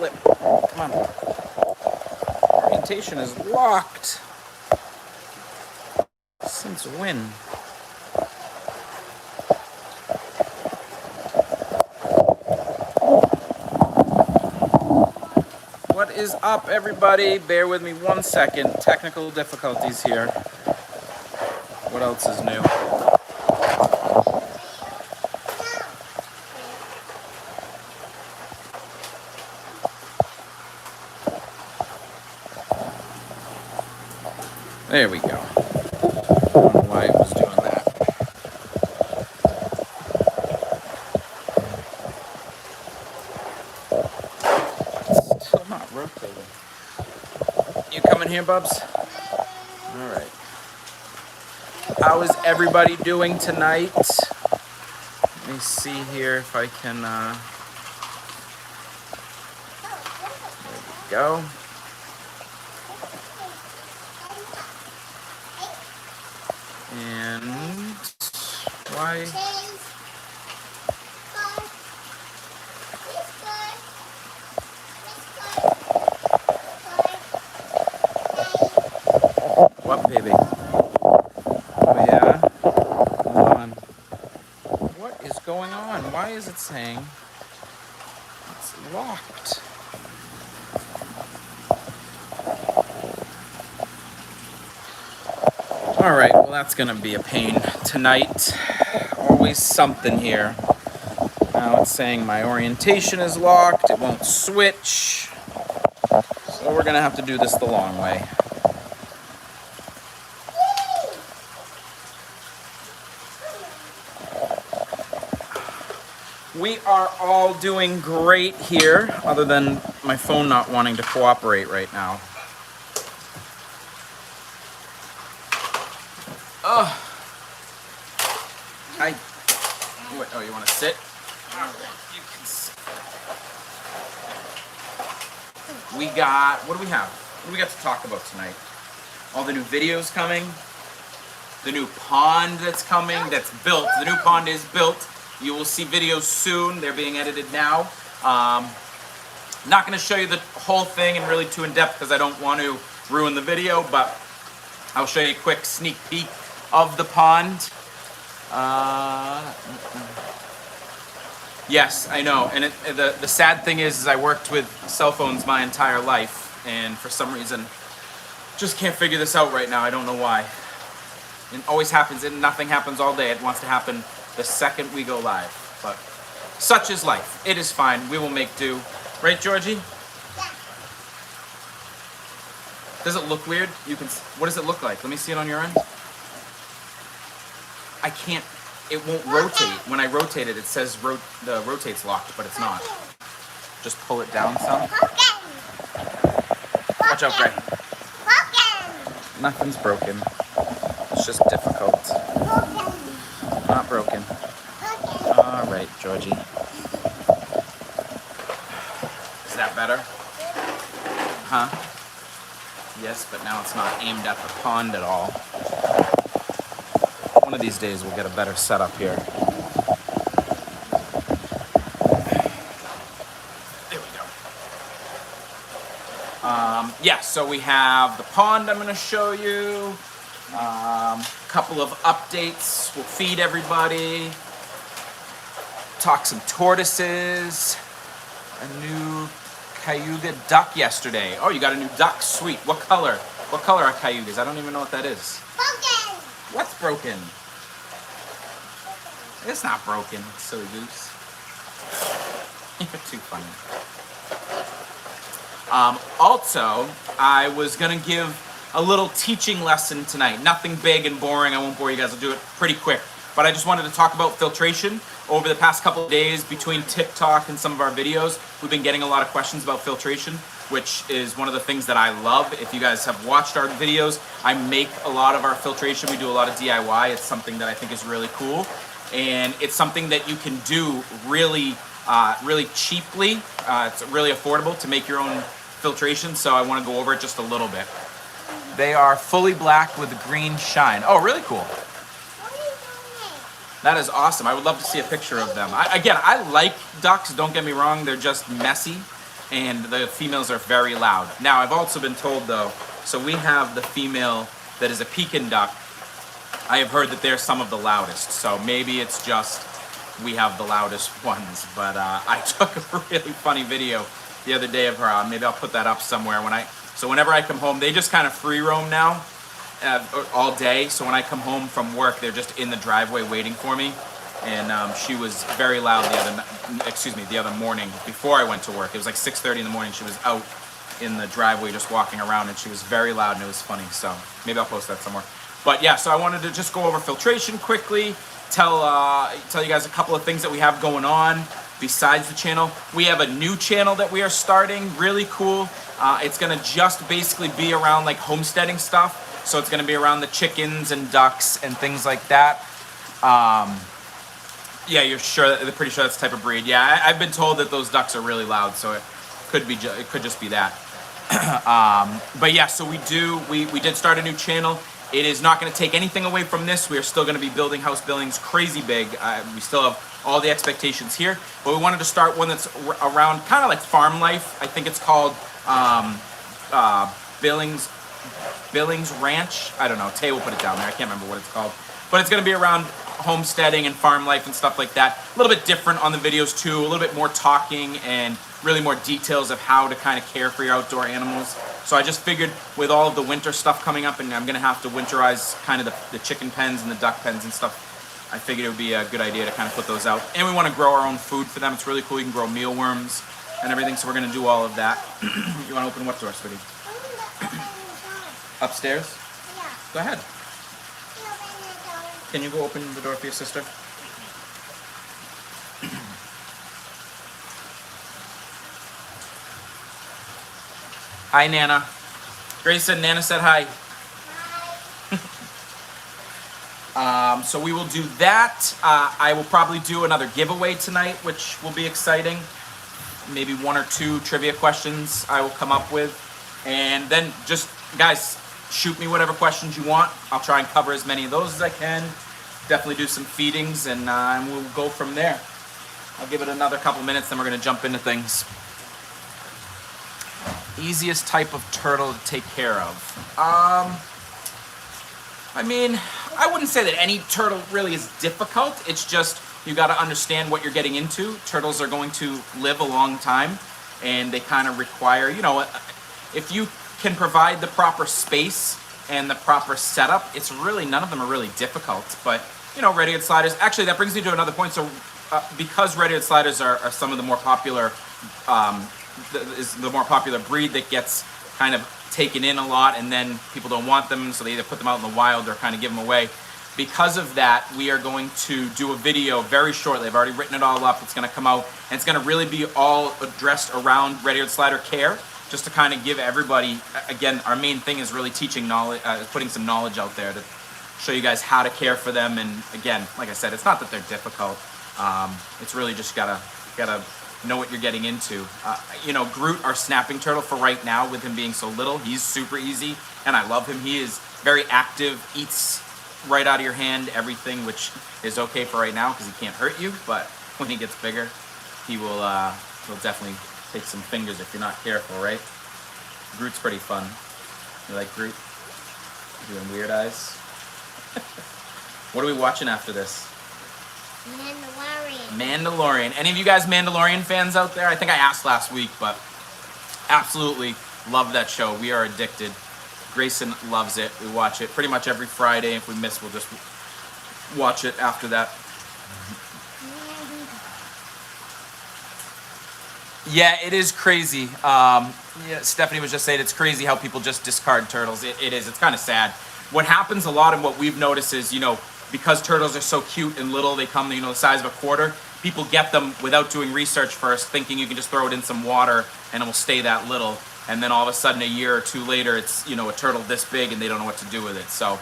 flip. Come on. Orientation is locked. Since when? What is up, everybody? Bear with me 1 second. Technical difficulties here. What else is new? There we go. I don't know why it was doing that. It's still not rotating. You coming here, Bubs? All right. How is everybody doing tonight? Let me see here if I can, there we go. And why? What, baby? Oh, yeah? Hold on. What is going on? Why is it saying it's locked? All right, well, that's gonna be a pain tonight. Always something here. Now it's saying my orientation is locked. It won't switch. So we're gonna have to do this the long way. We are all doing great here, other than my phone not wanting to cooperate right now. Oh, wait, oh, you want to sit? You can sit. We got, what do we have? What do we got to talk about tonight? All the new videos coming, the new pond that's coming, that's built. The new pond is built. You will see videos soon. They're being edited now. Not going to show you the whole thing and really too in depth because I don't want to ruin the video, but I'll show you a quick sneak peek of the pond. Yes, I know. And the sad thing is I worked with cell phones my entire life, and for some reason, just can't figure this out right now. I don't know why. It always happens, and nothing happens all day. It wants to happen the second we go live. But such is life. It is fine. We will make do. Right, Georgie? Yeah. Does it look weird? What does it look like? Let me see it on your end. I can't, it won't rotate. When I rotate it, it says the rotate's locked, but it's not. Just pull it down some. Watch out, Gray. Nothing's broken. It's just difficult. Not broken. All right, Georgie. Is that better? Huh? Yes, but now it's not aimed at the pond at all. One of these days we'll get a better setup here. There we go. Yeah, so we have the pond I'm going to show you. A couple of updates. We'll feed everybody. Talk some tortoises. A new cayuga duck yesterday. Oh, you got a new duck? Sweet. What color? What color are cayugas? I don't even know what that is. Broken. What's broken? It's not broken, silly goose. You're too funny. Also, I was gonna give a little teaching lesson tonight. Nothing big and boring. I won't bore you guys. I'll do it pretty quick. But I just wanted to talk about filtration. Over the past couple of days between TikTok and some of our videos, we've been getting a lot of questions about filtration, which is one of the things that I love. If you guys have watched our videos, I make a lot of our filtration. We do a lot of DIY. It's something that I think is really cool. And it's something that you can do really cheaply. It's really affordable to make your own filtration. So I want to go over it just a little bit. They are fully black with a green shine. Oh, really cool. That is awesome. I would love to see a picture of them. I like ducks, don't get me wrong. They're just messy. and the females are very loud. Now, I've also been told though, so we have the female that is a Pekin duck. I have heard that they're some of the loudest, so maybe it's just we have the loudest ones. But I took a really funny video the other day of her. Maybe I'll put that up somewhere. So whenever I come home, they just kind of free roam now all day. So when I come home from work, they're just in the driveway waiting for me. And she was very loud the other morning before I went to work. It was like 6:30 in the morning. She was out in the driveway just walking around, and she was very loud, and it was funny. So maybe I'll post that somewhere. But yeah, so I wanted to just go over filtration quickly, tell you guys a couple of things that we have going on besides the channel. We have a new channel that we are starting, really cool. It's gonna just basically be around like homesteading stuff. So it's gonna be around the chickens and ducks and things like that. Yeah, you're pretty sure that's the type of breed. Yeah, I've been told that those ducks are really loud, so it could just be that. But yeah, so we did start a new channel. It is not going to take anything away from this. We are still going to be building House Billings crazy big. We still have all the expectations here, but we wanted to start one that's around kind of like farm life. I think it's called Billings Ranch. I don't know. Tay will put it down there. I can't remember what it's called, but it's going to be around homesteading and farm life and stuff like that. A little bit different on the videos too. A little bit more talking and really more details of how to kind of care for your outdoor animals. So I just figured with all of the winter stuff coming up, and I'm going to have to winterize kind of the chicken pens and the duck pens and stuff, I figured it would be a good idea to kind of put those out. And we want to grow our own food for them. It's really cool. You can grow mealworms and everything, so we're going to do all of that. You want to open what door, sweetie? Upstairs? Yeah. Go ahead. Can you go open the door for your sister? Hi, Nana. Grayson, Nana said hi. Hi. So we will do that. I will probably do another giveaway tonight, which will be exciting. Maybe 1 or 2 trivia questions I will come up with. And then just, guys, shoot me whatever questions you want. I'll try and cover as many of those as I can. Definitely do some feedings, and we'll go from there. I'll give it another couple minutes, then we're going to jump into things. Easiest type of turtle to take care of. I mean, I wouldn't say that any turtle really is difficult. It's just you got to understand what you're getting into. Turtles are going to live a long time, and they kind of require, if you can provide the proper space and the proper setup, it's really, none of them are really difficult. But, red-eared sliders, actually that brings me to another point. So because red-eared sliders are some of the more popular, is the more popular breed that gets kind of taken in a lot, and then people don't want them, so they either put them out in the wild or kind of give them away. Because of that, we are going to do a video very shortly. I've already written it all up. It's going to come out, and it's going to really be all addressed around red-eared slider care, just to kind of give everybody, again, our main thing is really teaching knowledge, putting some knowledge out there to show you guys how to care for them. And again, like I said, it's not that they're difficult. It's really just gotta know what you're getting into. Groot, our snapping turtle for right now, with him being so little, he's super easy, and I love him. He is very active, eats right out of your hand, everything, which is okay for right now because he can't hurt you. But when he gets bigger, he'll definitely take some fingers if you're not careful, right? Groot's pretty fun. You like Groot? Doing weird eyes? What are we watching after this? Mandalorian. Any of you guys Mandalorian fans out there? I think I asked last week, but absolutely love that show. We are addicted. Grayson loves it. We watch it pretty much every Friday. If we miss, we'll just watch it after that. Yeah, it is crazy. Stephanie was just saying it's crazy how people just discard turtles. It is. It's kind of sad. What happens a lot, and what we've noticed is, because turtles are so cute and little, they come, the size of a quarter, people get them without doing research first, thinking you can just throw it in some water and it will stay that little. And then all of a sudden, a year or 2 later, it's, a turtle this big and they don't know what to do with it. So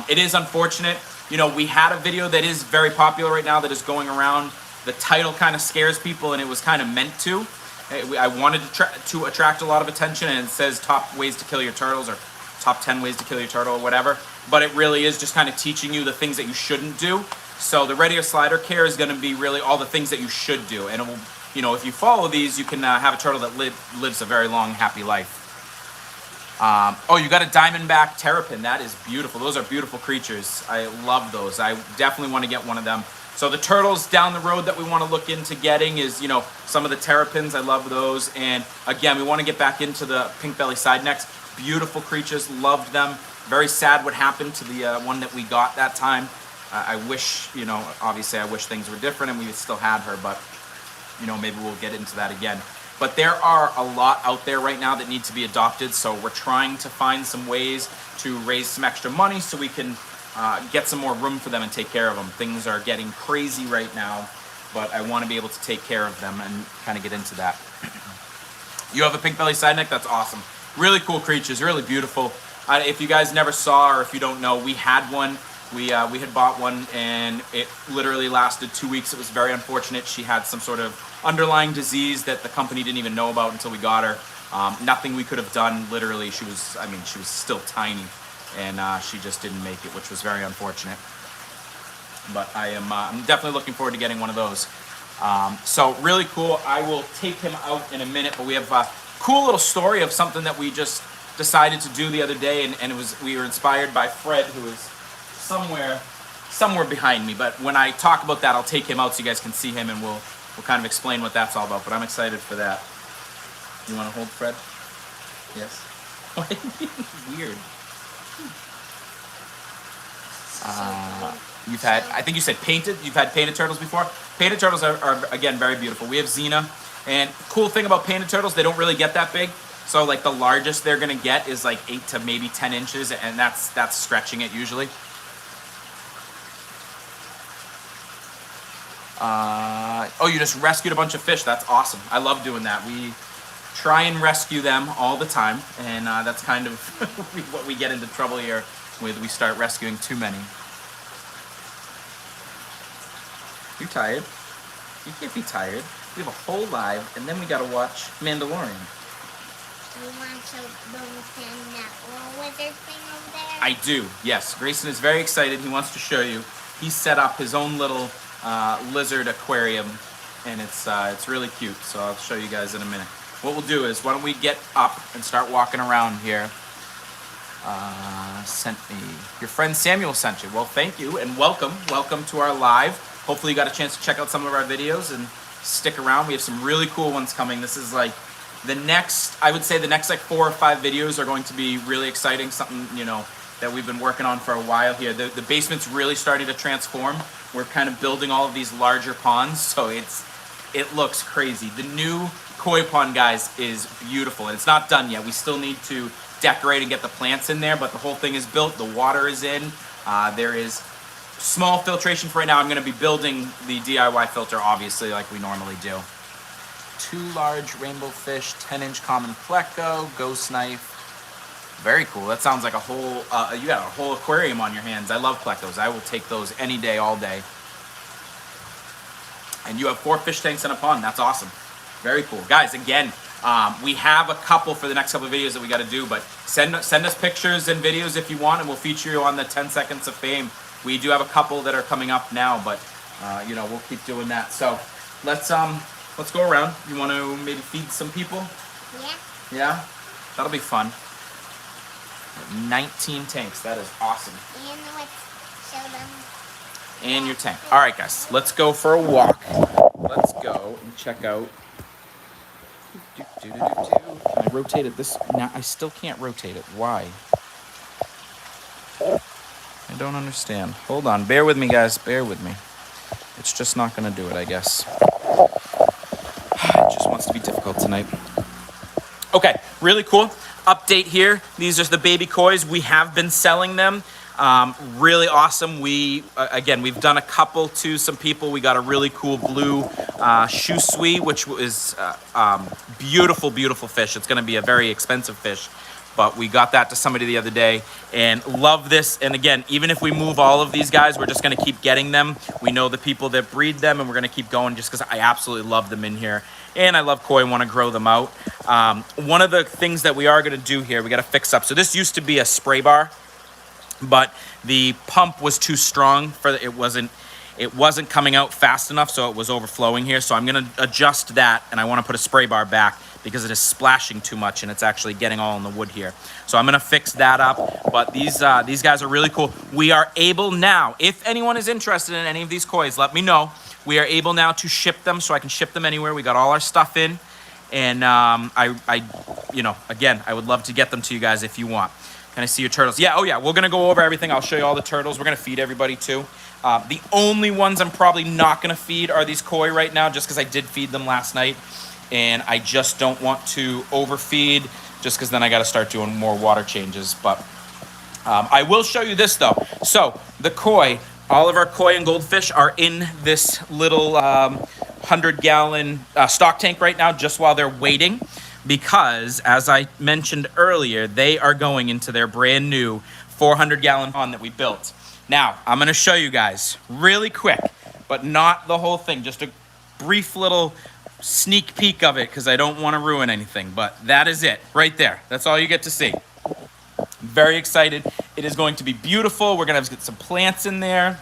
it is unfortunate. We had a video that is very popular right now that is going around. The title kind of scares people, and it was kind of meant to. I wanted to attract a lot of attention, and it says top ways to kill your turtles, or top 10 ways to kill your turtle, or whatever. But it really is just kind of teaching you the things that you shouldn't do. So the red-eared slider care is going to be really all the things that you should do, and you know, if you follow these, you can have a turtle that lives a very long, happy life. Oh, you got a Diamondback Terrapin. That is beautiful. Those are beautiful creatures. I love those. I definitely want to get one of them. So the turtles down the road that we want to look into getting is, you know, some of the terrapins. I love those. And again, we want to get back into the pink belly side necks. Beautiful creatures. Loved them. Very sad what happened to the one that we got that time. I wish, you know, obviously I wish things were different and we still had her, but, you know, maybe we'll get into that again. But there are a lot out there right now that need to be adopted, so we're trying to find some ways to raise some extra money so we can get some more room for them and take care of them. Things are getting crazy right now, but I want to be able to take care of them and kind of get into that. You have a pink belly side neck? That's awesome. Really cool creatures, really beautiful. If you guys never saw or if you don't know, we had one. We had bought one and it literally lasted 2 weeks. It was very unfortunate. She had some sort of underlying disease that the company didn't even know about until we got her. Nothing we could have done. Literally, she was still tiny, and she just didn't make it, which was very unfortunate. But I'm definitely looking forward to getting one of those. So really cool. I will take him out in a minute, but we have a cool little story of something that we just decided to do the other day, and we were inspired by Fred, who is somewhere behind me. But when I talk about that, I'll take him out so you guys can see him, and we'll kind of explain what that's all about. But I'm excited for that. You want to hold Fred? Yes. Weird. I think you said painted. You've had painted turtles before. Painted turtles are again very beautiful. We have Xena, and cool thing about painted turtles, they don't really get that big. So like the largest they're gonna get is like 8 to maybe 10 inches, and that's stretching it usually. Oh, you just rescued a bunch of fish. That's awesome. I love doing that. We try and rescue them all the time, and that's kind of what we get into trouble here with. We start rescuing too many. You tired? You can't be tired. We have a whole live, and then we gotta watch Mandalorian. Do you want to send that little wizard thing over there? I do, yes. Grayson is very excited. He wants to show you. He set up his own little lizard aquarium, and it's really cute. So I'll show you guys in a minute. What we'll do is, why don't we get up and start walking around here. Sent me. Your friend Samuel sent you. Well, thank you, and welcome. Welcome to our live. Hopefully you got a chance to check out some of our videos and stick around. We have some really cool ones coming. This is like I would say the next like 4 or 5 videos are going to be really exciting. Something, you know, that we've been working on for a while here. The basement's really starting to transform. We're kind of building all of these larger ponds, so it looks crazy. The new koi pond, guys, is beautiful, and it's not done yet. We still need to decorate and get the plants in there, but the whole thing is built. The water is in. There is small filtration for right now. I'm going to be building the DIY filter, obviously, like we normally do. 2 large rainbow fish, 10-inch common pleco, ghost knife. Very cool. That sounds like a whole, you got a whole aquarium on your hands. I love plecos. I will take those any day, all day. And you have 4 fish tanks in a pond. That's awesome. Very cool. Guys, again, we have a couple for the next couple of videos that we got to do, but send us pictures and videos if you want, and we'll feature you on the 10 Seconds of Fame. We do have a couple that are coming up now, but, you know, we'll keep doing that. So let's go around. You want to maybe feed some people? Yeah. Yeah? That'll be fun. 19 tanks. That is awesome. And show them. And your tank. All right, guys. Let's go for a walk. Let's go and check out. Can I rotate it this? Now I still can't rotate it. Why? I don't understand. Hold on. Bear with me, guys. Bear with me. It's just not going to do it, I guess. It just wants to be difficult tonight. Okay, really cool. Update here. These are the baby kois. We have been selling them. Really awesome. We've done a couple to some people. We got a really cool blue shusui, which is beautiful, beautiful fish. It's going to be a very expensive fish, but we got that to somebody the other day and love this. And again, even if we move all of these guys, we're just going to keep getting them. We know the people that breed them, and we're going to keep going just because I absolutely love them in here. And I love koi and want to grow them out. One of the things that we are going to do here, we got to fix up. So this used to be a spray bar, but the pump was too strong for it wasn't it wasn't coming out fast enough, so it was overflowing here. So I'm gonna adjust that, and I wanna put a spray bar back because it is splashing too much and it's actually getting all in the wood here. So I'm gonna fix that up, but these guys are really cool. We are able now, if anyone is interested in any of these kois, let me know. We are able now to ship them, so I can ship them anywhere. We got all our stuff in, and you know, again, I would love to get them to you guys if you want. Can I see your turtles? Yeah, oh yeah, we're gonna go over everything. I'll show you all the turtles. We're gonna feed everybody too. The only ones I'm probably not gonna feed are these koi right now, just because I did feed them last night, and I just don't want to overfeed, just because then I gotta start doing more water changes. But I will show you this though. So the koi, all of our koi and goldfish are in this little 100-gallon stock tank right now, just while they're waiting, because as I mentioned earlier, they are going into their brand new 400-gallon pond that we built. Now, I'm gonna show you guys really quick, but not the whole thing, just a brief little sneak peek of it, because I don't want to ruin anything, but that is it right there. That's all you get to see. Very excited. It is going to be beautiful. We're gonna get some plants in there.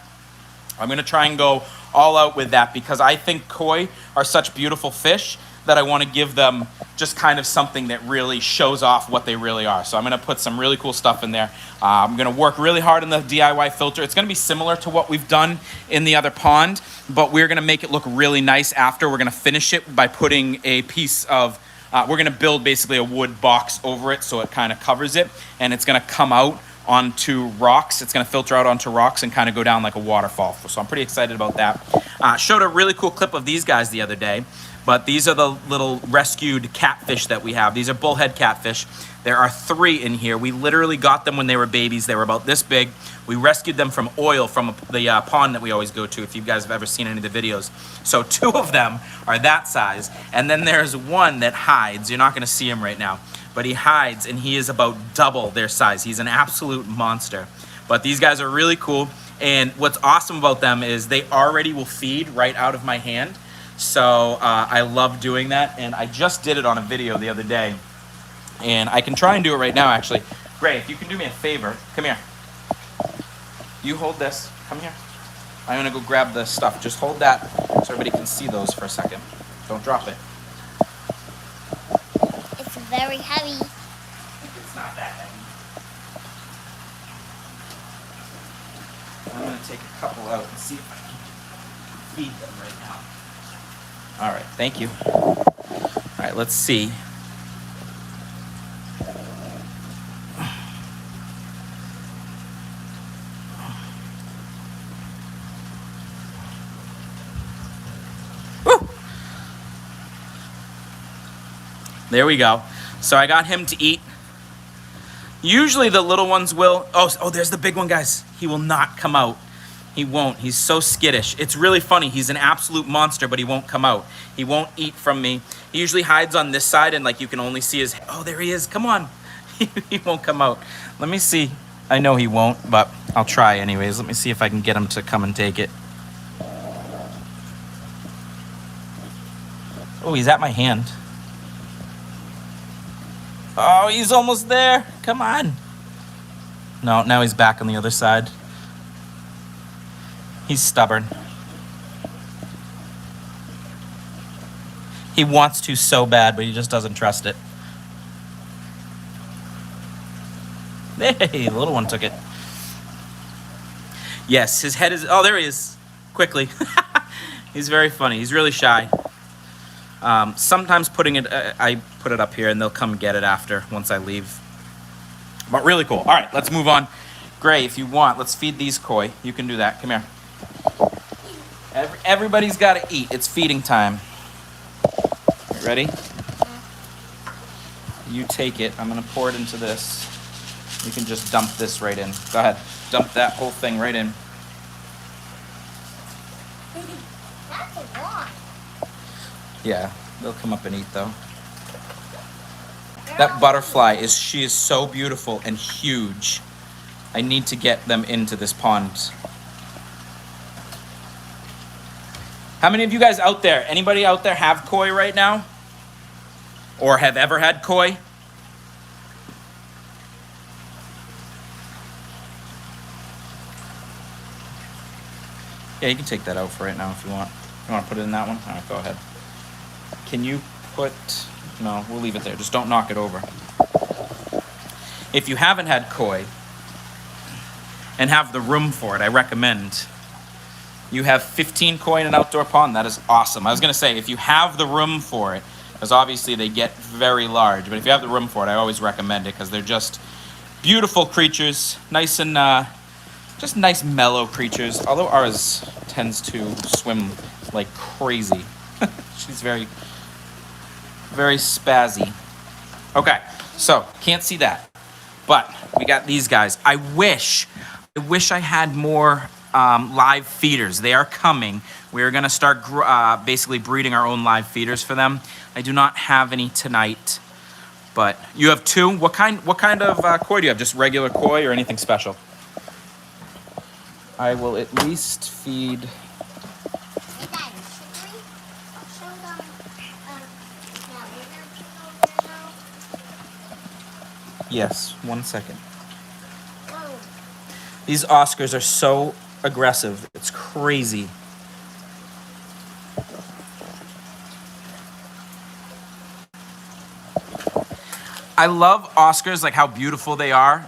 I'm gonna try and go all out with that, because I think koi are such beautiful fish that I want to give them just kind of something that really shows off what they really are. So I'm gonna put some really cool stuff in there. I'm gonna work really hard on the DIY filter. It's gonna be similar to what we've done in the other pond, but we're gonna make it look really nice after. We're gonna finish it by putting a piece of, we're gonna build basically a wood box over it so it kind of covers it, and it's gonna come out onto rocks. It's gonna filter out onto rocks and kind of go down like a waterfall. So I'm pretty excited about that. Showed a really cool clip of these guys the other day, but these are the little rescued catfish that we have. These are bullhead catfish. There are 3 in here. We literally got them when they were babies. They were about this big. We rescued them from oil from the pond that we always go to, if you guys have ever seen any of the videos. So 2 of them are that size. And then there's one that hides. You're not gonna see him right now, but he hides, and he is about double their size. He's an absolute monster. But these guys are really cool. And what's awesome about them is they already will feed right out of my hand. So I love doing that, and I just did it on a video the other day, and I can try and do it right now, actually. Gray, if you can do me a favor, come here. You hold this. Come here. I'm gonna go grab the stuff. Just hold that so everybody can see those for a second. Don't drop it. It's very heavy. It's not that heavy. I'm gonna take a couple out and see if I can feed them right now. All right, thank you. All right, let's see. Woo! There we go. So I got him to eat. Usually the little ones will. Oh, there's the big one, guys. He will not come out. He won't. He's so skittish. It's really funny. He's an absolute monster, but he won't come out. He won't eat from me. He usually hides on this side, and like you can only see his. Oh, there he is. Come on. He won't come out. Let me see. I know he won't, but I'll try anyways. Let me see if I can get him to come and take it. Oh, he's at my hand. Oh, he's almost there. Come on. No, now he's back on the other side. He's stubborn. He wants to so bad, but he just doesn't trust it. Hey, the little one took it. Yes, his head is... Oh, there he is. Quickly. He's very funny. He's really shy. Sometimes I put it up here, and they'll come get it after, once I leave. But really cool. All right, let's move on. Gray, if you want, let's feed these koi. You can do that. Come here. Everybody's got to eat. It's feeding time. Ready? You take it. I'm going to pour it into this. You can just dump this right in. Go ahead. Dump that whole thing right in. That's a lot. Yeah, they'll come up and eat though. That butterfly she is so beautiful and huge. I need to get them into this pond. How many of you guys out there, anybody out there have koi right now? Or have ever had koi? Yeah, you can take that out for right now if you want. You want to put it in that one? All right, go ahead. Can you put... No, we'll leave it there. Just don't knock it over. If you haven't had koi and have the room for it, I recommend you have 15 koi in an outdoor pond. That is awesome. I was going to say, if you have the room for it, because obviously they get very large, but if you have the room for it, I always recommend it because they're just beautiful creatures. Nice and, just nice mellow creatures. Although ours tends to swim like crazy. She's very, very spazzy. Okay, so can't see that. But we got these guys. I wish I had more live feeders. They are coming. We're gonna start basically breeding our own live feeders for them. I do not have any tonight, but you have 2. What kind of koi do you have? Just regular koi or anything special? I will at least feed. Hey, Dad, should we show them that wizard thing over now? Yes, 1 second. Whoa. These Oscars are so aggressive. It's crazy. I love Oscars, like how beautiful they are.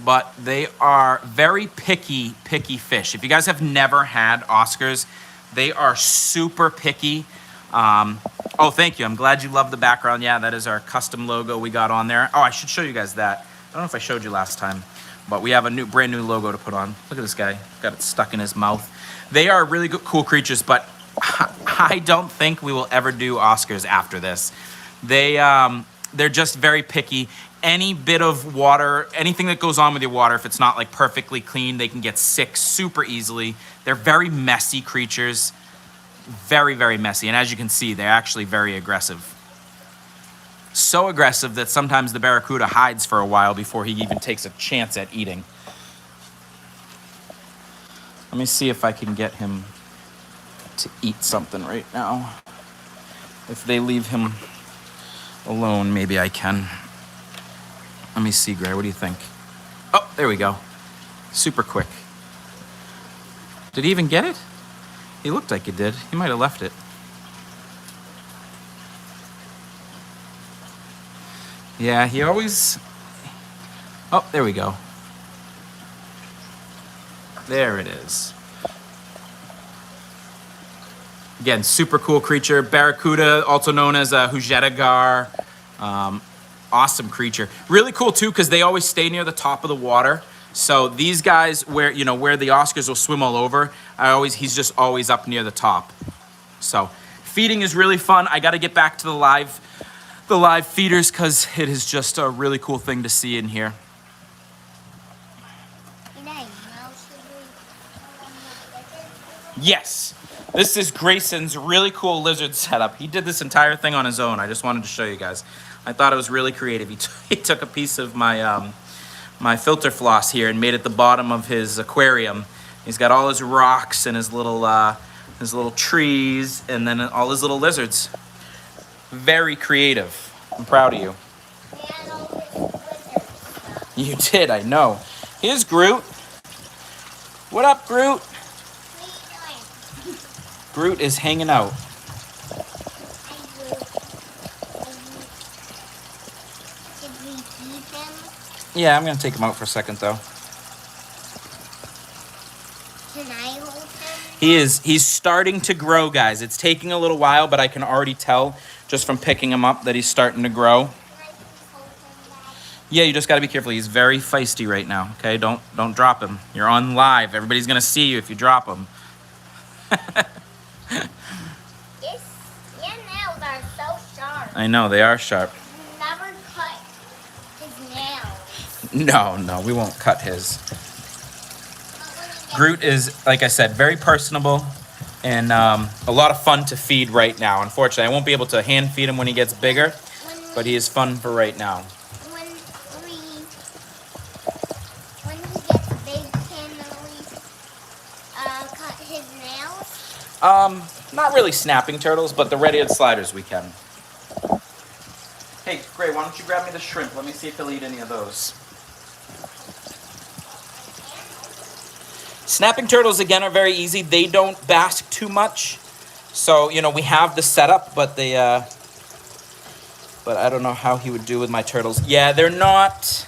But they are very picky fish. If you guys have never had Oscars, they are super picky. Oh, thank you. I'm glad you love the background. Yeah, that is our custom logo we got on there. Oh, I should show you guys that. I don't know if I showed you last time, but we have a brand new logo to put on. Look at this guy. Got it stuck in his mouth. They are really good, cool creatures, but I don't think we will ever do Oscars after this. They're just very picky. Any bit of water, anything that goes on with your water, if it's not like perfectly clean, they can get sick super easily. They're very messy creatures. Very, very messy. And as you can see, they're actually very aggressive. So aggressive that sometimes the Barracuda hides for a while before he even takes a chance at eating. Let me see if I can get him to eat something right now. If they leave him alone, maybe I can. Let me see, Gray, what do you think? Oh, there we go. Super quick. Did he even get it? He looked like he did. He might have left it. Yeah, he always... Oh, there we go. There it is. Again, super cool creature. Barracuda, also known as a Hujetagar. Awesome creature. Really cool too, because they always stay near the top of the water. So these guys, where the Oscars will swim all over, he's just always up near the top. So feeding is really fun. I got to get back to the live feeders because it is just a really cool thing to see in here. Yes, this is Grayson's really cool lizard setup. He did this entire thing on his own. I just wanted to show you guys. I thought it was really creative. He took a piece of my my filter floss here and made it the bottom of his aquarium. He's got all his rocks and his little trees and then all his little lizards. Very creative. I'm proud of you. You did, I know. Here's Groot. What up, Groot? Groot is hanging out. Yeah, I'm gonna take him out for a second though. Can I hold him? He's starting to grow, guys. It's taking a little while, but I can already tell just from picking him up that he's starting to grow. Can I please hold him back? Yeah, you just gotta be careful. He's very feisty right now, okay? Don't drop him. You're on live. Everybody's gonna see you if you drop him. Your nails are so sharp. I know, they are sharp. Never cut his nails. No, we won't cut his. Groot is, like I said, very personable and a lot of fun to feed right now. Unfortunately, I won't be able to hand feed him when he gets bigger, but he is fun for right now. When he gets big, can we cut his nails? Not really snapping turtles, but the red-eared sliders we can. Hey, Gray, why don't you grab me the shrimp? Let me see if he'll eat any of those. Snapping turtles, again, are very easy. They don't bask too much. So, you know, we have the setup, but they, but I don't know how he would do with my turtles. Yeah, they're not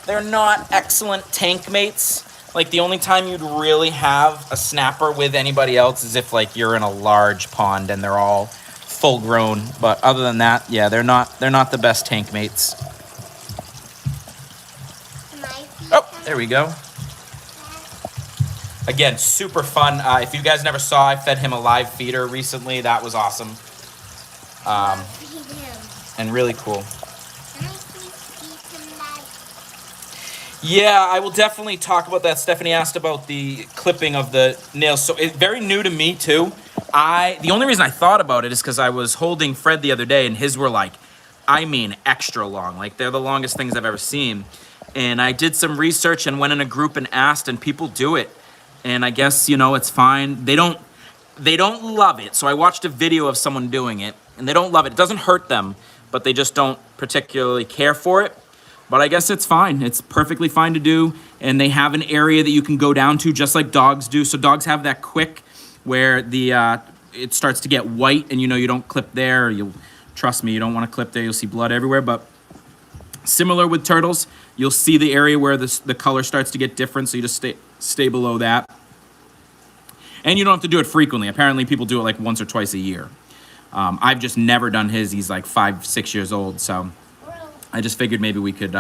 excellent tank mates. Like, the only time you'd really have a snapper with anybody else is if, like, you're in a large pond and they're all full grown. But other than that, yeah, they're not the best tank mates. Oh, there we go. Again, super fun. If you guys never saw, I fed him a live feeder recently. That was awesome. And really cool. Yeah, I will definitely talk about that. Stephanie asked about the clipping of the nails. So it's very new to me too. The only reason I thought about it is because I was holding Fred the other day and his were like, I mean, extra long. Like, they're the longest things I've ever seen. And I did some research and went in a group and asked, and people do it. And I guess, you know, it's fine. They don't love it. So I watched a video of someone doing it, and they don't love it. It doesn't hurt them, but they just don't particularly care for it. But I guess it's fine. It's perfectly fine to do. And they have an area that you can go down to, just like dogs do. So dogs have that quick where it starts to get white, and you know you don't clip there. Trust me, you don't want to clip there. You'll see blood everywhere. But similar with turtles, you'll see the area where the color starts to get different. So you just stay below that. And you don't have to do it frequently. Apparently people do it like once or twice a year. I've just never done his. He's like 5-6 years old. So I just figured maybe we could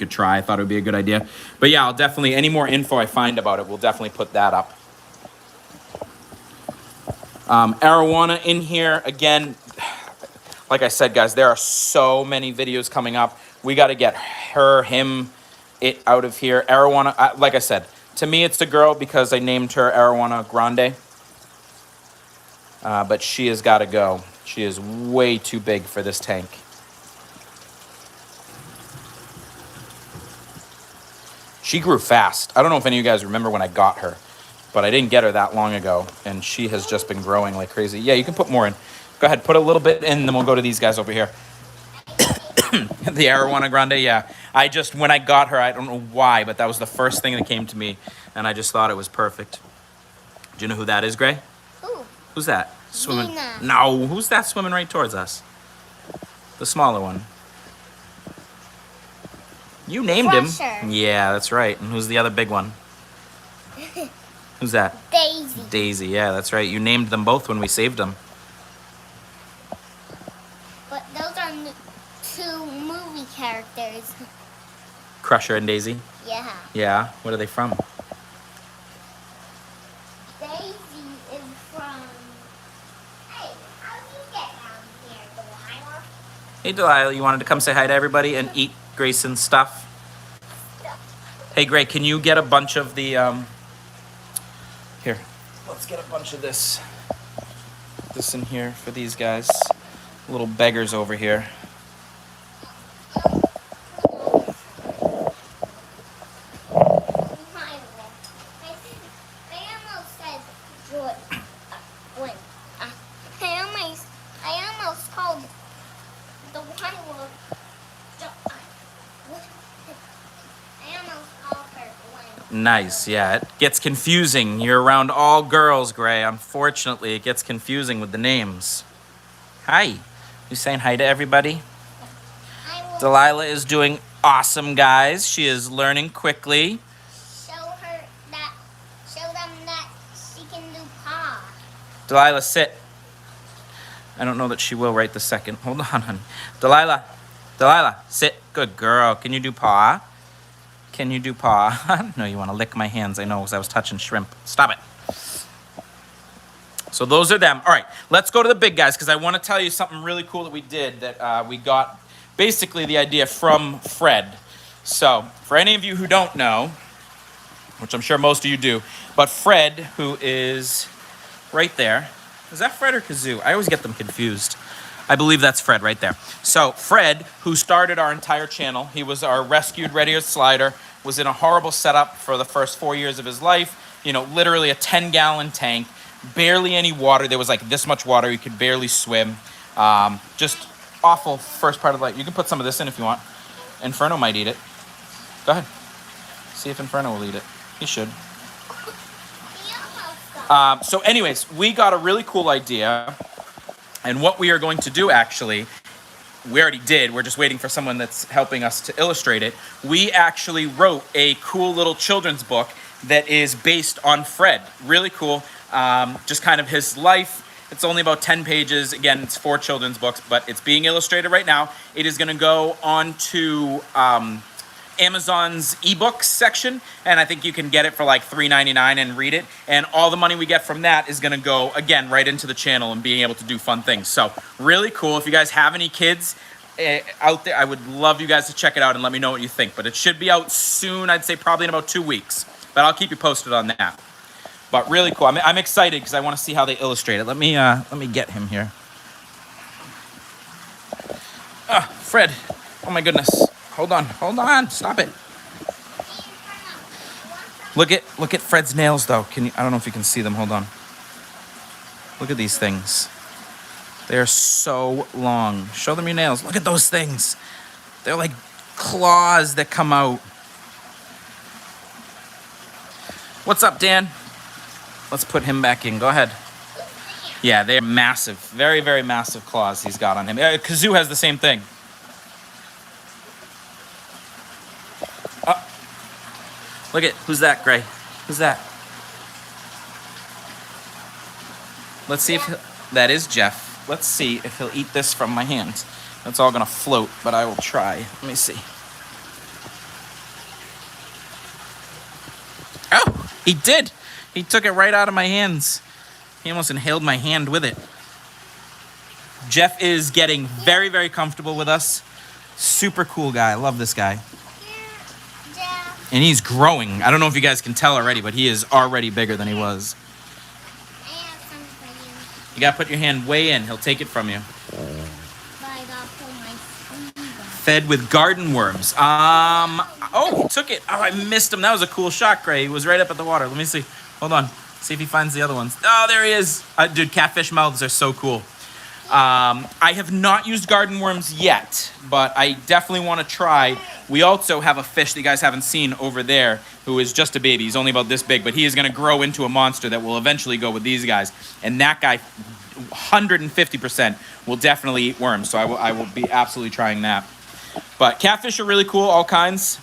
try. I thought it would be a good idea. But yeah, I'll definitely, any more info I find about it, we'll definitely put that up. Arowana in here, again, like I said, guys, there are so many videos coming up. We got to get it out of here. Arowana, like I said, to me it's a girl because I named her Arowana Grande. But she has got to go. She is way too big for this tank. She grew fast. I don't know if any of you guys remember when I got her, but I didn't get her that long ago, and she has just been growing like crazy. Yeah, you can put more in. Go ahead, put a little bit in, then we'll go to these guys over here. The Arowana Grande, yeah. When I got her, I don't know why, but that was the first thing that came to me, and I just thought it was perfect. Do you know who that is, Gray? Who? Who's that? Swimming? Nina. No, who's that swimming right towards us? The smaller one. You named Crusher. him. Yeah, that's right. And who's the other big one? Who's that? Daisy. Daisy, yeah, that's right. You named them both when we saved them. But those are two movie characters. Crusher and Daisy? Yeah. Yeah. What are they from? Daisy is from... Hey, how do you get down here, Delilah? Hey, Delilah, you wanted to come say hi to everybody and eat Grayson's stuff? Hey, Gray, can you get a bunch of the, Here, let's get a bunch of this in here for these guys. Little beggars over here. I almost called the Delilah. Nice, yeah. It gets confusing. You're around all girls, Gray. Unfortunately, it gets confusing with the names. Hi. You saying hi to everybody? Delilah is doing awesome, guys. She is learning quickly. Show them that she can do paw. Delilah, sit. I don't know that she will right this second. Hold on, honey. Delilah, sit. Good girl. Can you do paw? Can you do paw? No, you want to lick my hands. I know, because I was touching shrimp. Stop it. So those are them. All right, let's go to the big guys, because I want to tell you something really cool that we did that we got basically the idea from Fred. So for any of you who don't know, which I'm sure most of you do, but Fred, who is right there, is that Fred or Kazoo? I always get them confused. I believe that's Fred right there. So Fred, who started our entire channel, he was our rescued red-eared slider, was in a horrible setup for the first 4 years of his life. You know, literally a 10-gallon tank, barely any water. There was like this much water. You could barely swim. Just awful first part of life. You can put some of this in if you want. Inferno might eat it. Go ahead. See if Inferno will eat it. He should. So anyways, we got a really cool idea. And what we are going to do, actually, we already did. We're just waiting for someone that's helping us to illustrate it. We actually wrote a cool little children's book that is based on Fred. Really cool. Just kind of his life. It's only about 10 pages. Again, it's 4 children's books, but it's being illustrated right now. It is going to go on to Amazon's ebooks section, and I think you can get it for like $3.99 and read it. And all the money we get from that is going to go, again, right into the channel and being able to do fun things. So really cool. If you guys have any kids out there, I would love you guys to check it out and let me know what you think. But it should be out soon. I'd say probably in about 2 weeks. But I'll keep you posted on that. But really cool. I'm excited because I want to see how they illustrate it. Let me get him here. Fred. Oh my goodness. Hold on. Stop it. Look at Fred's nails though. I don't know if you can see them. Hold on. Look at these things. They're so long. Show them your nails. Look at those things. They're like claws that come out. What's up, Dan? Let's put him back in. Go ahead. Yeah, they're massive. Very, very massive claws he's got on him. Kazoo has the same thing. Look at, who's that, Gray? Who's that? Let's see if that is Jeff. Let's see if he'll eat this from my hands. That's all gonna float, but I will try. Let me see. Oh, he did. He took it right out of my hands. He almost inhaled my hand with it. Jeff is getting very, very comfortable with us. Super cool guy. I love this guy. And he's growing. I don't know if you guys can tell already, but he is already bigger than he was. I have some for you. You gotta put your hand way in. He'll take it from you. But I gotta pull my sleeve up. Fed with garden worms. Oh, he took it. Oh, I missed him. That was a cool shot, Gray. He was right up at the water. Let me see. Hold on. See if he finds the other ones. Oh, there he is. Dude, catfish mouths are so cool. I have not used garden worms yet, but I definitely want to try. We also have a fish that you guys haven't seen over there who is just a baby. He's only about this big, but he is going to grow into a monster that will eventually go with these guys. And that guy, 150%, will definitely eat worms. So I will be absolutely trying that. But catfish are really cool, all kinds.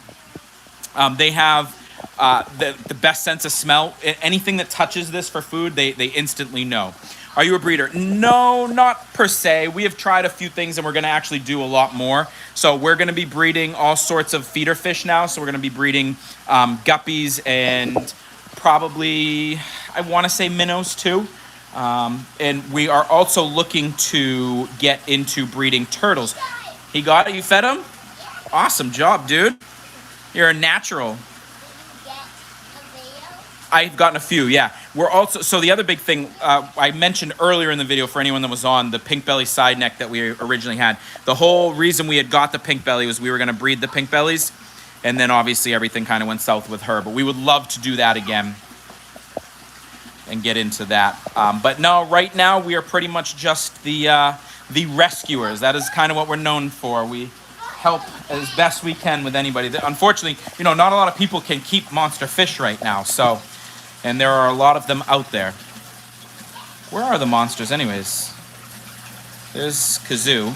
They have the best sense of smell. Anything that touches this for food, they instantly know. Are you a breeder? No, not per se. We have tried a few things and we're going to actually do a lot more. So we're going to be breeding all sorts of feeder fish now. So we're going to be breeding guppies and probably, I want to say minnows too. And we are also looking to get into breeding turtles. He got it? You fed him? Awesome job, dude. You're a natural. I've gotten a few, yeah. We're also, so the other big thing, I mentioned earlier in the video for anyone that was on, the pink belly side neck that we originally had. The whole reason we had got the pink belly was we were gonna breed the pink bellies, and then obviously everything kind of went south with her, but we would love to do that again and get into that. But no, right now we are pretty much just the rescuers. That is kind of what we're known for. We help as best we can with anybody. Unfortunately, not a lot of people can keep monster fish right now, so. And there are a lot of them out there. Where are the monsters anyways? There's Kazoo.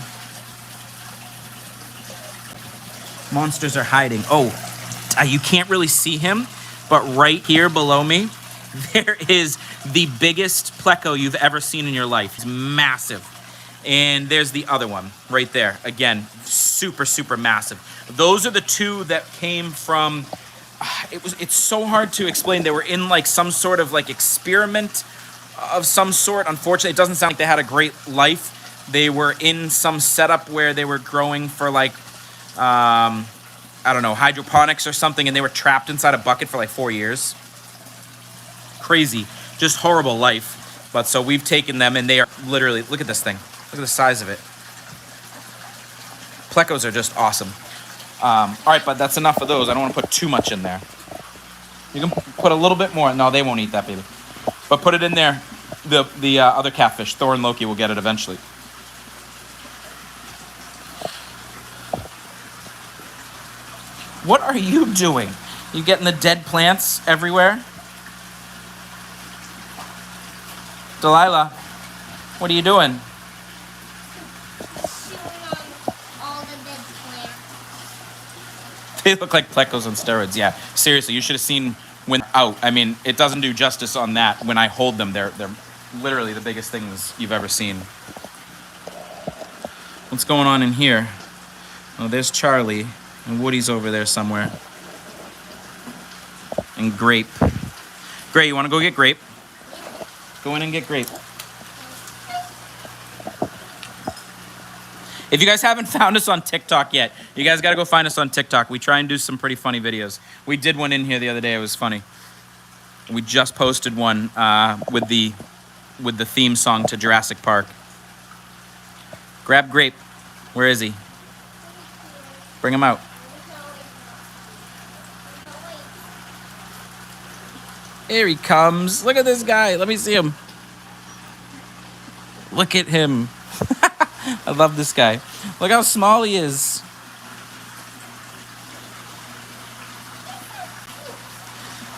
Monsters are hiding. Oh, you can't really see him, but right here below me, there is the biggest pleco you've ever seen in your life. He's massive. And there's the other one right there. Again, super, super massive. Those are the two that came from... It's so hard to explain. They were in like some sort of like experiment of some sort. Unfortunately, it doesn't sound like they had a great life. They were in some setup where they were growing for like, I don't know, hydroponics or something, and they were trapped inside a bucket for like 4 years. Crazy, just horrible life. But so we've taken them, and they are literally, look at this thing. Look at the size of it. Plecos are just awesome. All right, but that's enough of those. I don't want to put too much in there. You can put a little bit more. No, they won't eat that, baby. But put it in there. The other catfish, Thor and Loki, will get it eventually. What are you doing? You getting the dead plants everywhere? Delilah, what are you doing? Chewing on all the dead plants. They look like plecos on steroids. Yeah, seriously, you should have seen when out. I mean, it doesn't do justice on that. When I hold them, they're literally the biggest things you've ever seen. What's going on in here? Oh, there's Charlie, and Woody's over there somewhere. And Grape. Gray, you want to go get Grape? Go in and get Grape. If you guys haven't found us on TikTok yet, you guys got to go find us on TikTok. We try and do some pretty funny videos. We did one in here the other day. It was funny. We just posted one with the theme song to Jurassic Park. Grab Grape. Where is he? Bring him out. Here he comes. Look at this guy. Let me see him. Look at him. I love this guy. Look how small he is.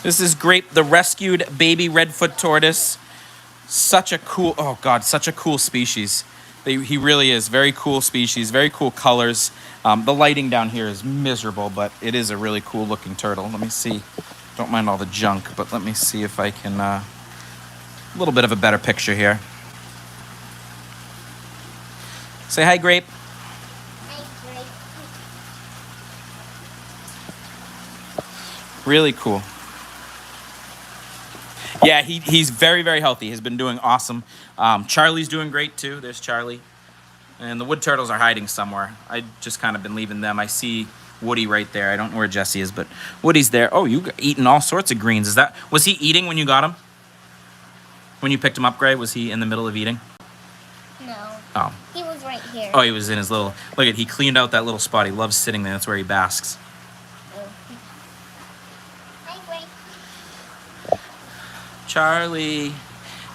This is Grape, the rescued baby Redfoot Tortoise. Such a cool, oh God, such a cool species. He really is. Very cool species, very cool colors. The lighting down here is miserable, but it is a really cool looking turtle. Let me see. Don't mind all the junk, but let me see if I can, a little bit of a better picture here. Say hi, Grape. Hi, Grape. Really cool. Yeah, he's very, very healthy. He's been doing awesome. Charlie's doing great, too. There's Charlie. And the wood turtles are hiding somewhere. I just kind of been leaving them. I see Woody right there. I don't know where Jesse is, but Woody's there. Oh, you eating all sorts of greens. Was he eating when you got him? When you picked him up, Gray? Was he in the middle of eating? No. Oh. He was right here. Oh, he was in his little... Look at, he cleaned out that little spot. He loves sitting there. That's where he basks. Hi, Grape. Charlie.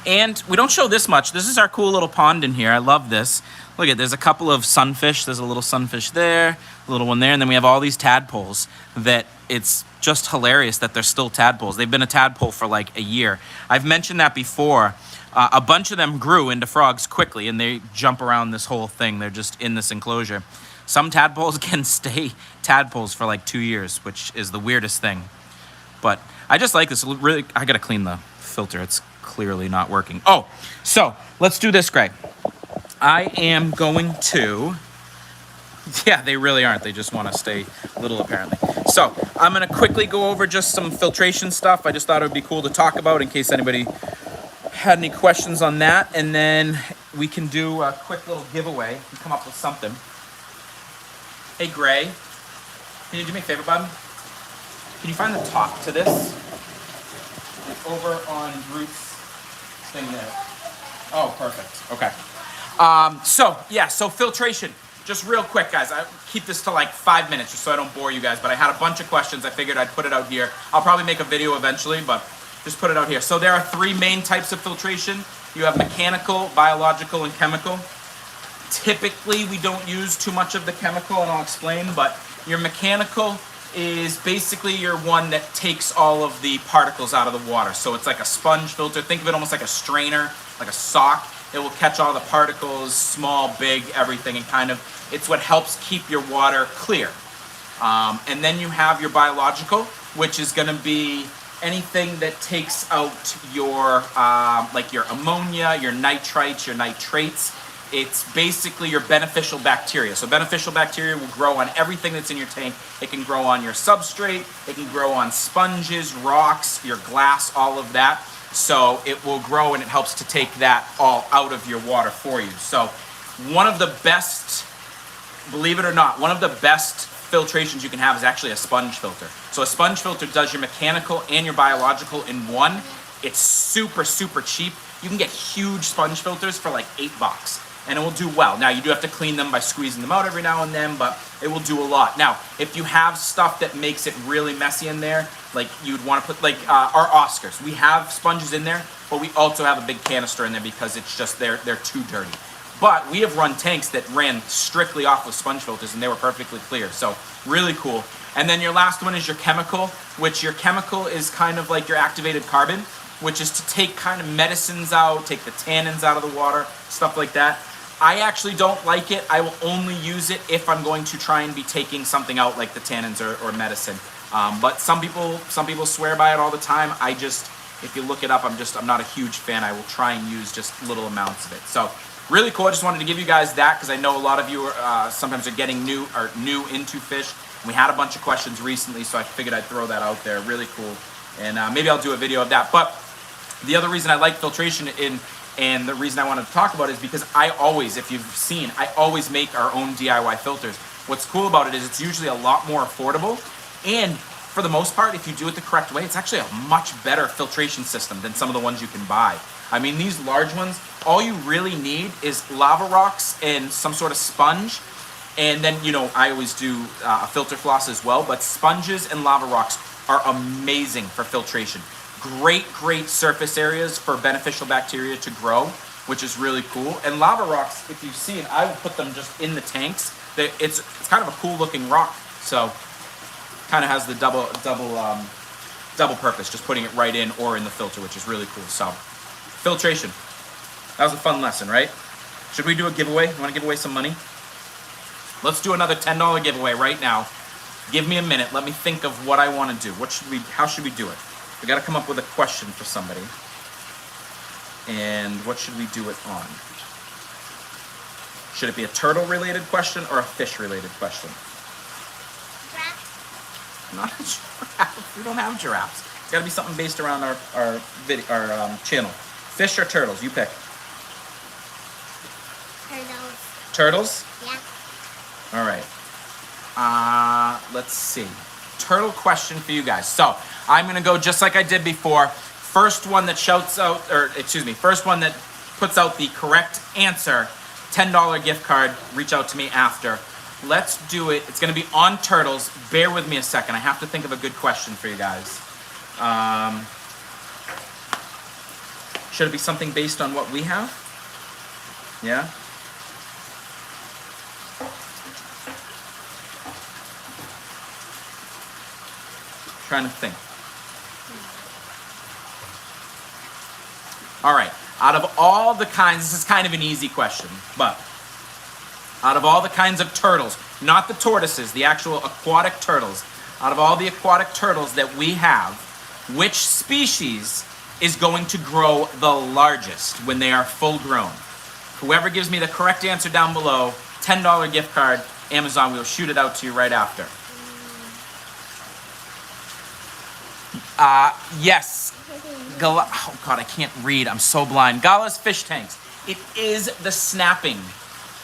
And we don't show this much. This is our cool little pond in here. I love this. Look at, there's a couple of sunfish. There's a little sunfish there, a little one there, and then we have all these tadpoles that it's just hilarious that they're still tadpoles. They've been a tadpole for like a year. I've mentioned that before. A bunch of them grew into frogs quickly, and they jump around this whole thing. They're just in this enclosure. Some tadpoles can stay tadpoles for like 2 years, which is the weirdest thing. But I just like this. Really, I gotta clean the filter. It's clearly not working. Oh, so let's do this, Greg. I am going to... Yeah, they really aren't. They just want to stay little, apparently. So I'm going to quickly go over just some filtration stuff. I just thought it would be cool to talk about in case anybody had any questions on that. And then we can do a quick little giveaway and come up with something. Hey, Gray, can you do me a favor, bud? Can you find the top to this? It's over on Groot's thing there. Oh, perfect. Okay. So filtration. Just real quick, guys. I keep this to like 5 minutes just so I don't bore you guys, but I had a bunch of questions. I figured I'd put it out here. I'll probably make a video eventually, but just put it out here. So there are 3 main types of filtration. You have mechanical, biological, and chemical. Typically, we don't use too much of the chemical, and I'll explain, but your mechanical is basically your one that takes all of the particles out of the water. So it's like a sponge filter. Think of it almost like a strainer, like a sock. It will catch all the particles, small, big, everything, and it's what helps keep your water clear. And then you have your biological, which is going to be anything that takes out your, like your ammonia, your nitrites, your nitrates. It's basically your beneficial bacteria. So beneficial bacteria will grow on everything that's in your tank. It can grow on your substrate. It can grow on sponges, rocks, your glass, all of that. So it will grow and it helps to take that all out of your water for you. So one of the best, believe it or not, one of the best filtrations you can have is actually a sponge filter. So a sponge filter does your mechanical and your biological in one. It's super, super cheap. You can get huge sponge filters for like $8. And it will do well. Now, you do have to clean them by squeezing them out every now and then, but it will do a lot. Now, if you have stuff that makes it really messy in there, like you'd want to put, like our Oscars, we have sponges in there, but we also have a big canister in there because it's just, they're too dirty. But we have run tanks that ran strictly off with sponge filters, and they were perfectly clear. So, really cool. And then your last one is your chemical, which your chemical is kind of like your activated carbon. which is to take kind of medicines out, take the tannins out of the water, stuff like that. I actually don't like it. I will only use it if I'm going to try and be taking something out like the tannins or medicine. But some people swear by it all the time. If you look it up, I'm not a huge fan. I will try and use just little amounts of it. So really cool. I just wanted to give you guys that because I know a lot of you are, sometimes are getting new into fish. We had a bunch of questions recently, so I figured I'd throw that out there. Really cool. And maybe I'll do a video of that. But the other reason I like filtration and the reason I wanted to talk about it is because I always, if you've seen, I always make our own DIY filters. What's cool about it is it's usually a lot more affordable, and for the most part, if you do it the correct way, it's actually a much better filtration system than some of the ones you can buy. I mean, these large ones, all you really need is lava rocks and some sort of sponge, and then, you know, I always do a filter floss as well, but sponges and lava rocks are amazing for filtration. Great surface areas for beneficial bacteria to grow, which is really cool. And lava rocks, if you've seen, I would put them just in the tanks. It's kind of a cool looking rock, so kind of has the double purpose, just putting it right in or in the filter, which is really cool. So filtration, that was a fun lesson, right? Should we do a giveaway? You want to give away some money? Let's do another $10 giveaway right now. Give me a minute. Let me think of what I want to do. How should we do it? We got to come up with a question for somebody. And what should we do it on? Should it be a turtle-related question or a fish-related question? Giraffe. Not a giraffe. We don't have giraffes. It's got to be something based around our channel. Fish or turtles? You pick. Turtles. Turtles? Yeah. All right. Let's see. Turtle question for you guys. So I'm going to go just like I did before. First one that first one that puts out the correct answer, $10 gift card. Reach out to me after. Let's do it. It's going to be on turtles. Bear with me a second. I have to think of a good question for you guys. Should it be something based on what we have? Yeah? Trying to think. All right. Out of all the kinds, this is kind of an easy question, but out of all the kinds of turtles, not the tortoises, the actual aquatic turtles, out of all the aquatic turtles that we have, which species is going to grow the largest when they are full grown? Whoever gives me the correct answer down below, $10 gift card, Amazon, we'll shoot it out to you right after. Yes. Oh God, I can't read. I'm so blind. Gala's fish tanks. It is the snapping.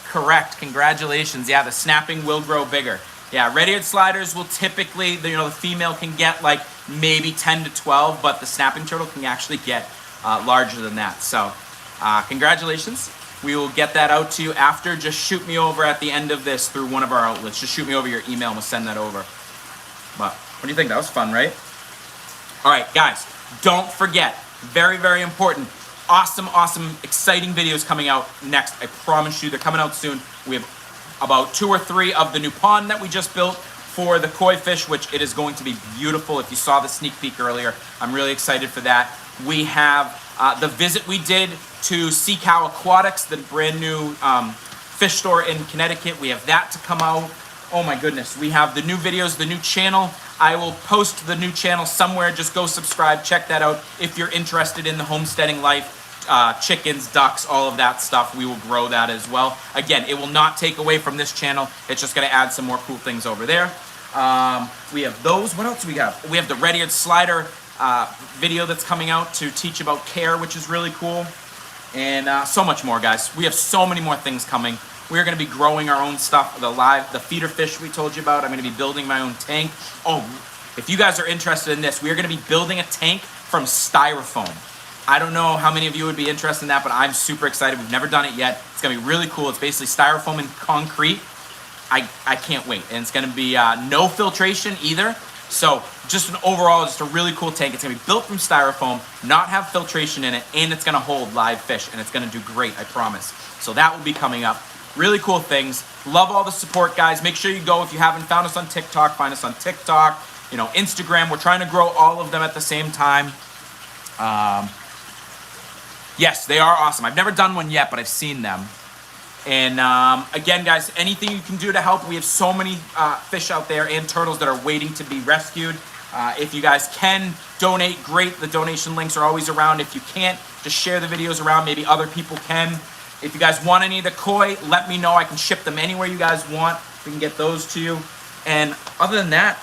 Correct. Congratulations. Yeah, the snapping will grow bigger. Yeah, red-eared sliders will typically, the female can get like maybe 10 to 12, but the snapping turtle can actually get larger than that. So, congratulations. We will get that out to you after. Just shoot me over at the end of this through one of our outlets. Just shoot me over your email and we'll send that over. But what do you think? That was fun, right? All right, guys, don't forget, very important, awesome, exciting videos coming out next. I promise you, they're coming out soon. We have about 2 or 3 of the new pond that we just built for the koi fish, which it is going to be beautiful. If you saw the sneak peek earlier, I'm really excited for that. We have the visit we did to Sea Cow Aquatics, the brand new fish store in Connecticut. We have that to come out. Oh my goodness. We have the new videos, the new channel. I will post the new channel somewhere. Just go subscribe, check that out. If you're interested in the homesteading life, chickens, ducks, all of that stuff, we will grow that as well. Again, it will not take away from this channel. It's just going to add some more cool things over there. We have those. What else do we have? We have the red-eared slider video that's coming out to teach about care, which is really cool. And so much more, guys. We have so many more things coming. We're going to be growing our own stuff, the feeder fish we told you about. I'm going to be building my own tank. Oh, if you guys are interested in this, we're going to be building a tank from styrofoam. I don't know how many of you would be interested in that, but I'm super excited. We've never done it yet. It's going to be really cool. It's basically styrofoam and concrete. I can't wait. And it's going to be no filtration either. So just a really cool tank. It's going to be built from styrofoam, not have filtration in it, and it's going to hold live fish, and it's going to do great, I promise. So that will be coming up. Really cool things. Love all the support, guys. Make sure you go. If you haven't found us on TikTok, find us on TikTok, Instagram. We're trying to grow all of them at the same time. Yes, they are awesome. I've never done one yet, but I've seen them. And again, guys, anything you can do to help. We have so many fish out there and turtles that are waiting to be rescued. If you guys can donate, great. The donation links are always around. If you can't, just share the videos around. Maybe other people can. If you guys want any of the koi, let me know. I can ship them anywhere you guys want. We can get those to you. And other than that,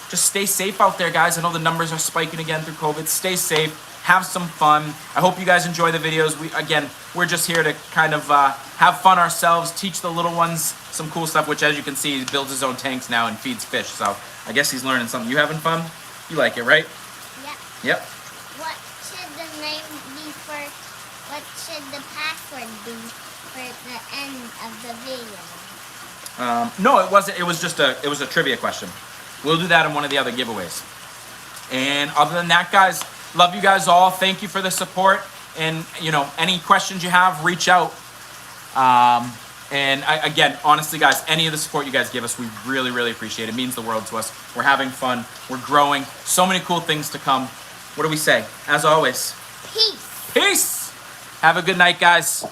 just stay safe out there, guys. I know the numbers are spiking again through COVID. Stay safe. Have some fun. I hope you guys enjoy the videos. We're just here to kind of have fun ourselves, teach the little ones some cool stuff, which as you can see, he builds his own tanks now and feeds fish. So I guess he's learning something. You having fun? You like it, right? Yep. Yep. What should the name be for, what should the password be for the end of the video? No, it wasn't. It was just a trivia question. We'll do that in one of the other giveaways. And other than that, guys, love you guys all. Thank you for the support. And, you know, any questions you have, reach out. Again, honestly, guys, any of the support you guys give us, we really, really appreciate it. It means the world to us. We're having fun. We're growing. So many cool things to come. What do we say? As always, Peace. peace. Have a good night, guys.